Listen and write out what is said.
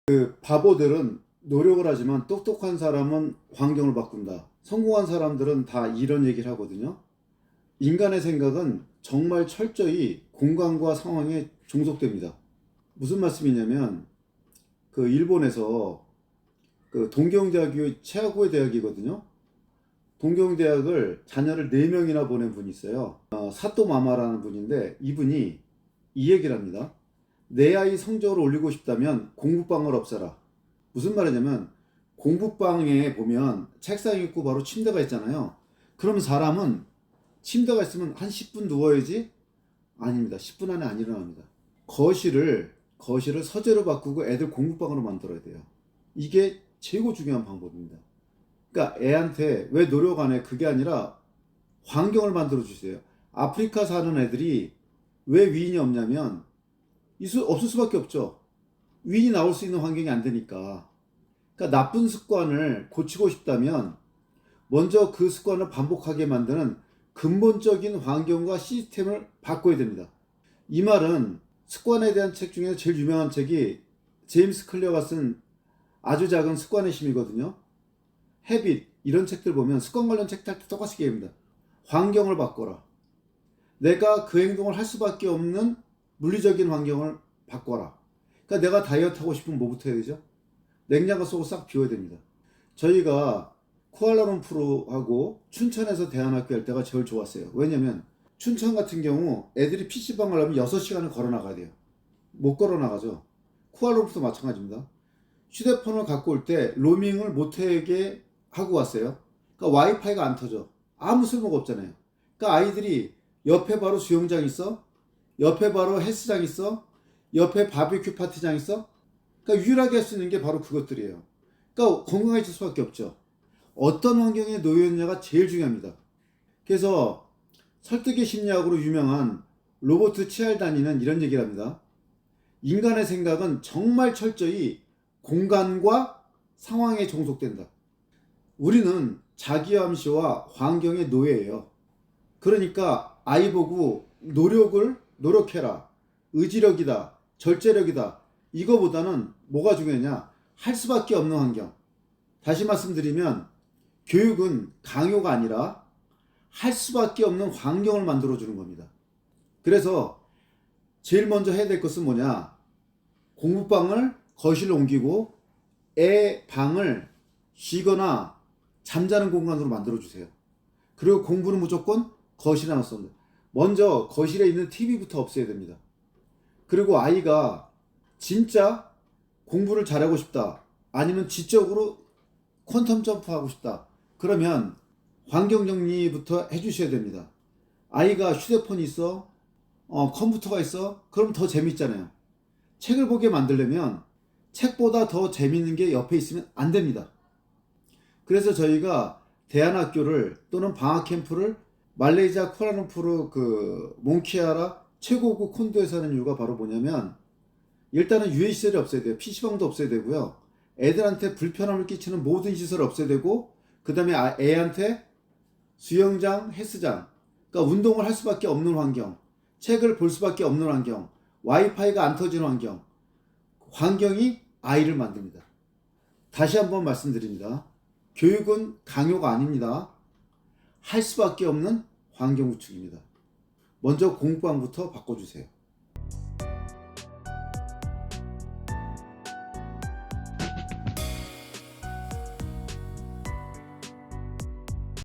그 바보들은 노력을 하지만 똑똑한 사람은 환경을 바꾼다. 성공한 사람들은 다 이런 얘기를 하거든요. 인간의 생각은 정말 철저히 공간과 상황에 종속됩니다. 무슨 말씀이냐면 그 일본에서 그 동경대학이 최고의 대학이거든요. 동경대학을 자녀를 4명이나 보낸 분이 있어요. 사또 마마라는 분인데 이분이 이 얘기를 합니다. 내 아이 성적을 올리고 싶다면 공부방을 없애라. 무슨 말이냐면 공부방에 보면 책상 있고 바로 침대가 있잖아요. 그럼 사람은 침대가 있으면 한 10분 누워야지? 아닙니다. 10분 안에 안 일어납니다. 거실을 서재로 바꾸고 애들 공부방으로 만들어야 돼요. 이게 최고 중요한 방법입니다. 그러니까 애한테 왜 노력 안 해? 그게 아니라 환경을 만들어 주세요. 아프리카 사는 애들이 왜 위인이 없냐면 없을 수밖에 없죠. 위인이 나올 수 있는 환경이 안 되니까. 그러니까 나쁜 습관을 고치고 싶다면 먼저 그 습관을 반복하게 만드는 근본적인 환경과 시스템을 바꿔야 됩니다. 이 말은 습관에 대한 책 중에서 제일 유명한 책이 제임스 클리어가 쓴 아주 작은 습관의 힘이거든요. 헤빗 이런 책들 보면 습관 관련 책들 똑같이 얘기합니다. 환경을 바꿔라. 내가 그 행동을 할 수밖에 없는 물리적인 환경을 바꿔라. 그러니까 내가 다이어트 하고 싶으면 뭐부터 해야 되죠? 냉장고 속을 싹 비워야 됩니다. 저희가 쿠알라룸푸르하고 춘천에서 대안학교 할 때가 제일 좋았어요. 왜냐면 춘천 같은 경우 애들이 PC방 가려면 6시간을 걸어 나가야 돼요. 못 걸어 나가죠. 쿠알라룸푸르도 마찬가지입니다. 휴대폰을 갖고 올 때 로밍을 못하게 하고 왔어요. 그러니까 와이파이가 안 터져. 아무 쓸모가 없잖아요. 그러니까 아이들이 옆에 바로 수영장 있어? 옆에 바로 헬스장 있어? 옆에 바비큐 파티장 있어? 그러니까 유일하게 할 수 있는 게 바로 그것들이에요. 그러니까 건강해질 수밖에 없죠. 어떤 환경에 놓여 있느냐가 제일 중요합니다. 그래서 설득의 심리학으로 유명한 로버트 치알다니는 이런 얘기를 합니다. 인간의 생각은 정말 철저히 공간과 상황에 종속된다. 우리는 자기암시와 환경의 노예예요. 그러니까 아이 보고 노력해라. 의지력이다. 절제력이다. 이거보다는 뭐가 중요하냐? 할 수밖에 없는 환경. 다시 말씀드리면 교육은 강요가 아니라 할 수밖에 없는 환경을 만들어주는 겁니다. 그래서 제일 먼저 해야 될 것은 뭐냐? 공부방을 거실로 옮기고 애 방을 쉬거나 잠자는 공간으로 만들어주세요. 그리고 공부는 무조건 거실에 놨습니다. 먼저 거실에 있는 TV부터 없애야 됩니다. 그리고 아이가 진짜 공부를 잘하고 싶다. 아니면 지적으로 퀀텀 점프하고 싶다. 그러면 환경 정리부터 해주셔야 됩니다. 아이가 휴대폰이 있어, 컴퓨터가 있어, 그럼 더 재밌잖아요. 책을 보게 만들려면 책보다 더 재밌는 게 옆에 있으면 안 됩니다. 그래서 저희가 대안학교를 또는 방학캠프를 말레이시아 쿠알라룸푸르 그 몽키아라 최고급 콘도에서 하는 이유가 바로 뭐냐면 일단은 유해시설이 없어야 돼요. PC방도 없어야 되고요. 애들한테 불편함을 끼치는 모든 시설을 없애야 되고 그 다음에 애한테 수영장, 헬스장, 그러니까 운동을 할 수밖에 없는 환경, 책을 볼 수밖에 없는 환경, 와이파이가 안 터지는 환경이 아이를 만듭니다. 다시 한번 말씀드립니다. 교육은 강요가 아닙니다. 할 수밖에 없는 환경 구축입니다. 먼저 공부방부터 바꿔주세요.